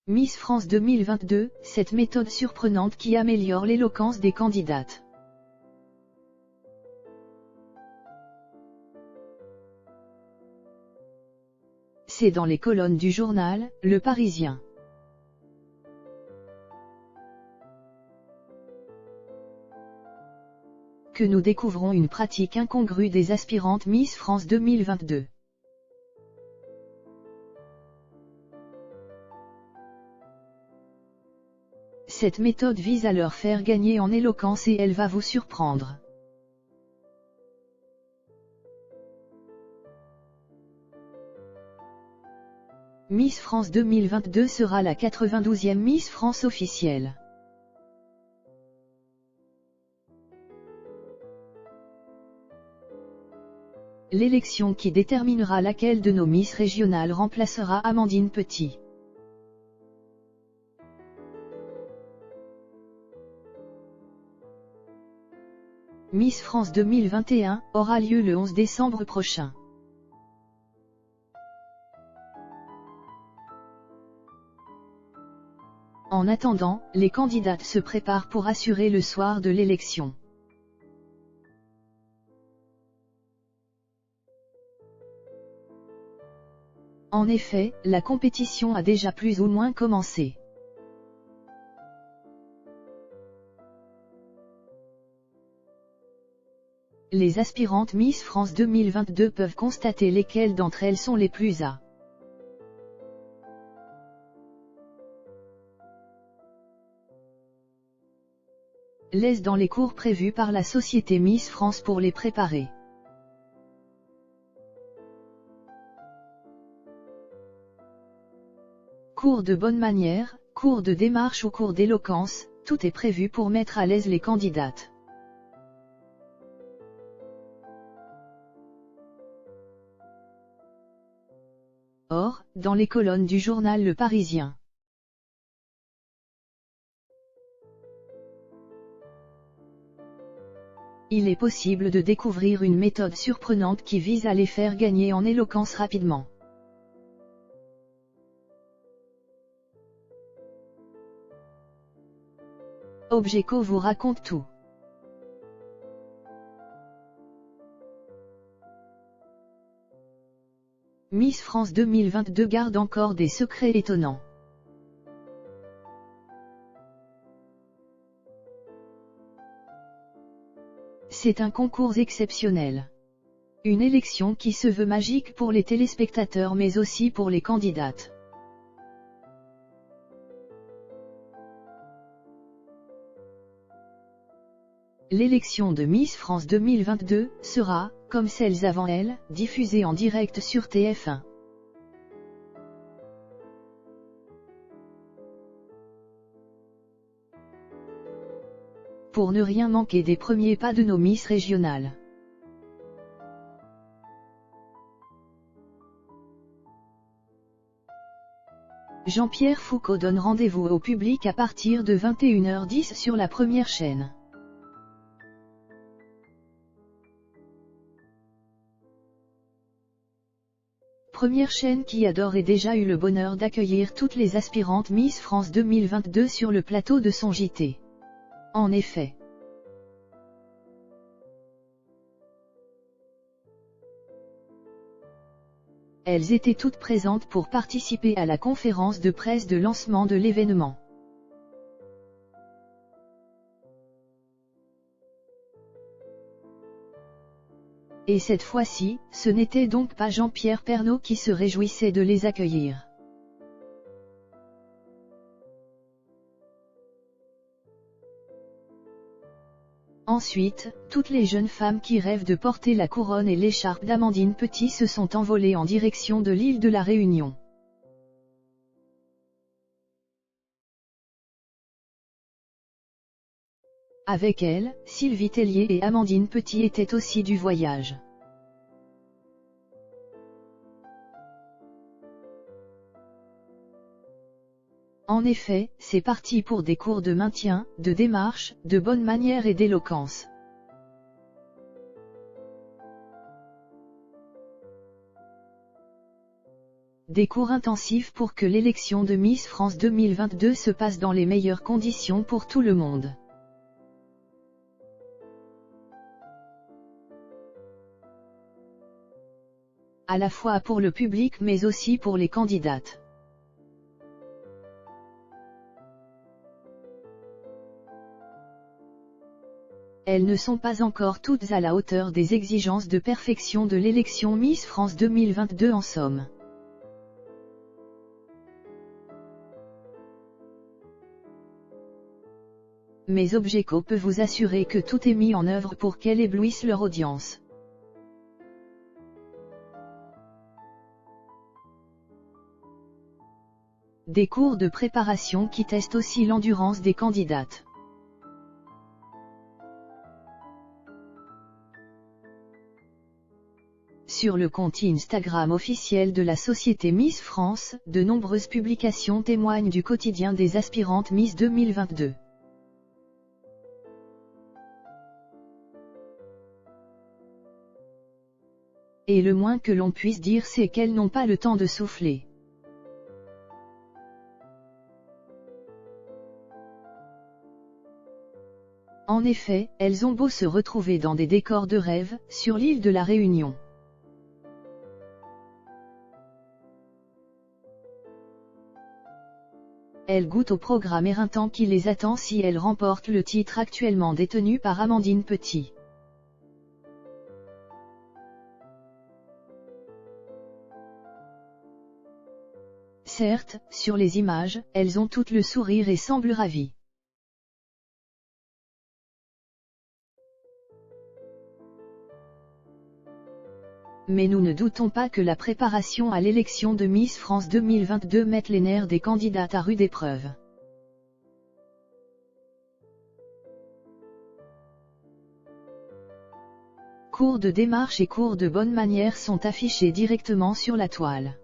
Miss France 2022, cette méthode surprenante qui améliore l'éloquence des candidates. C'est dans les colonnes du journal, Le Parisien. Que nous découvrons une pratique incongrue des aspirantes Miss France 2022. Cette méthode vise à leur faire gagner en éloquence et elle va vous surprendre. Miss France 2022 sera la 92e Miss France officielle. L'élection qui déterminera laquelle de nos Miss régionales remplacera Amandine Petit. Miss France 2021 aura lieu le 11 décembre prochain. En attendant, les candidates se préparent pour assurer le soir de l'élection. En effet, la compétition a déjà plus ou moins commencé. Les aspirantes Miss France 2022 peuvent constater lesquelles d'entre elles sont les plus à l'aise dans les cours prévus par la société Miss France pour les préparer. Cours de bonne manière, cours de démarche ou cours d'éloquence, tout est prévu pour mettre à l'aise les candidates. Or, dans les colonnes du journal Le Parisien, il est possible de découvrir une méthode surprenante qui vise à les faire gagner en éloquence rapidement. Objeco vous raconte tout. Miss France 2022 garde encore des secrets étonnants. C'est un concours exceptionnel. Une élection qui se veut magique pour les téléspectateurs mais aussi pour les candidates. L'élection de Miss France 2022 sera, comme celles avant elle, diffusée en direct sur TF1. Pour ne rien manquer des premiers pas de nos Miss régionales. Jean-Pierre Foucault donne rendez-vous au public à partir de 21h10 sur la première chaîne. Première chaîne qui a d'ores et déjà eu le bonheur d'accueillir toutes les aspirantes Miss France 2022 sur le plateau de son JT. En effet, elles étaient toutes présentes pour participer à la conférence de presse de lancement de l'événement. Et cette fois-ci, ce n'était donc pas Jean-Pierre Pernaut qui se réjouissait de les accueillir. Ensuite, toutes les jeunes femmes qui rêvent de porter la couronne et l'écharpe d'Amandine Petit se sont envolées en direction de l'île de la Réunion. Avec elles, Sylvie Tellier et Amandine Petit étaient aussi du voyage. En effet, c'est parti pour des cours de maintien, de démarche, de bonne manière et d'éloquence. des cours intensifs pour que l'élection de Miss France 2022 se passe dans les meilleures conditions pour tout le monde. À la fois pour le public mais aussi pour les candidates. Elles ne sont pas encore toutes à la hauteur des exigences de perfection de l'élection Miss France 2022 en somme. Mais Obgeco peut vous assurer que tout est mis en œuvre pour qu'elles éblouissent leur audience. Des cours de préparation qui testent aussi l'endurance des candidates. Sur le compte Instagram officiel de la société Miss France, de nombreuses publications témoignent du quotidien des aspirantes Miss 2022. Et le moins que l'on puisse dire c'est qu'elles n'ont pas le temps de souffler. En effet, elles ont beau se retrouver dans des décors de rêve, sur l'île de la Réunion. Elles goûtent au programme éreintant qui les attend si elles remportent le titre actuellement détenu par Amandine Petit. Certes, sur les images, elles ont toutes le sourire et semblent ravies. Mais nous ne doutons pas que la préparation à l'élection de Miss France 2022 mette les nerfs des candidates à rude épreuve. Cours de démarche et cours de bonne manière sont affichés directement sur la toile.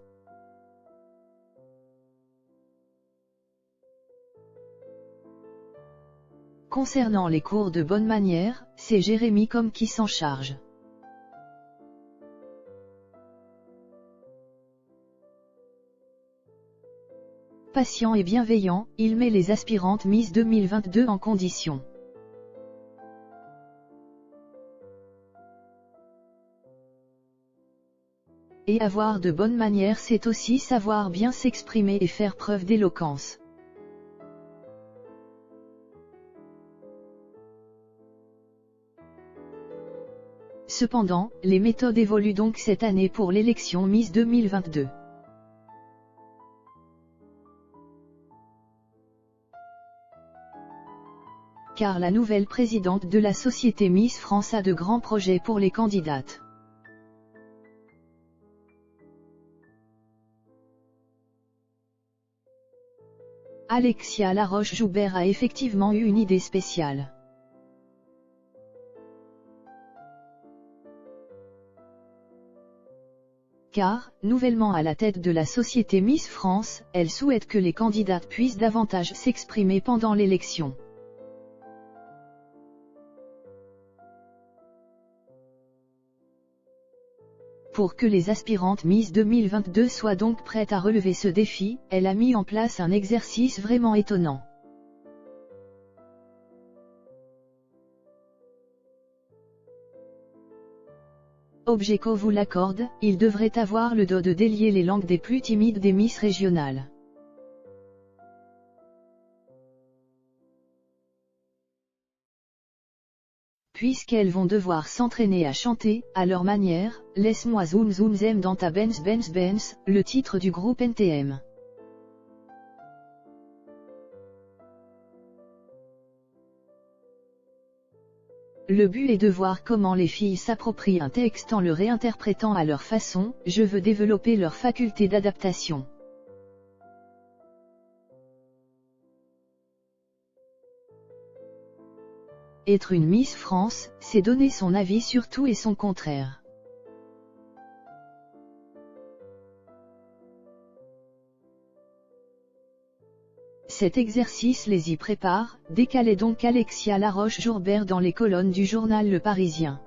Concernant les cours de bonne manière, c'est Jérémy Comme qui s'en charge. Patient et bienveillant, il met les aspirantes Miss 2022 en condition. Et avoir de bonnes manières, c'est aussi savoir bien s'exprimer et faire preuve d'éloquence. Cependant, les méthodes évoluent donc cette année pour l'élection Miss 2022. Car la nouvelle présidente de la société Miss France a de grands projets pour les candidates. Alexia Laroche-Joubert a effectivement eu une idée spéciale. Car, nouvellement à la tête de la société Miss France, elle souhaite que les candidates puissent davantage s'exprimer pendant l'élection. Pour que les aspirantes Miss 2022 soient donc prêtes à relever ce défi, elle a mis en place un exercice vraiment étonnant. Obgeco vous l'accorde, il devrait avoir le dos de délier les langues des plus timides des Miss régionales. Puisqu'elles vont devoir s'entraîner à chanter, à leur manière, « Laisse-moi zoom zoom zem dans ta Benz Benz Benz », le titre du groupe NTM. Le but est de voir comment les filles s'approprient un texte en le réinterprétant à leur façon, je veux développer leur faculté d'adaptation. Être une Miss France, c'est donner son avis sur tout et son contraire. Cet exercice les y prépare, décalait donc Alexia Laroche-Joubert dans les colonnes du journal Le Parisien.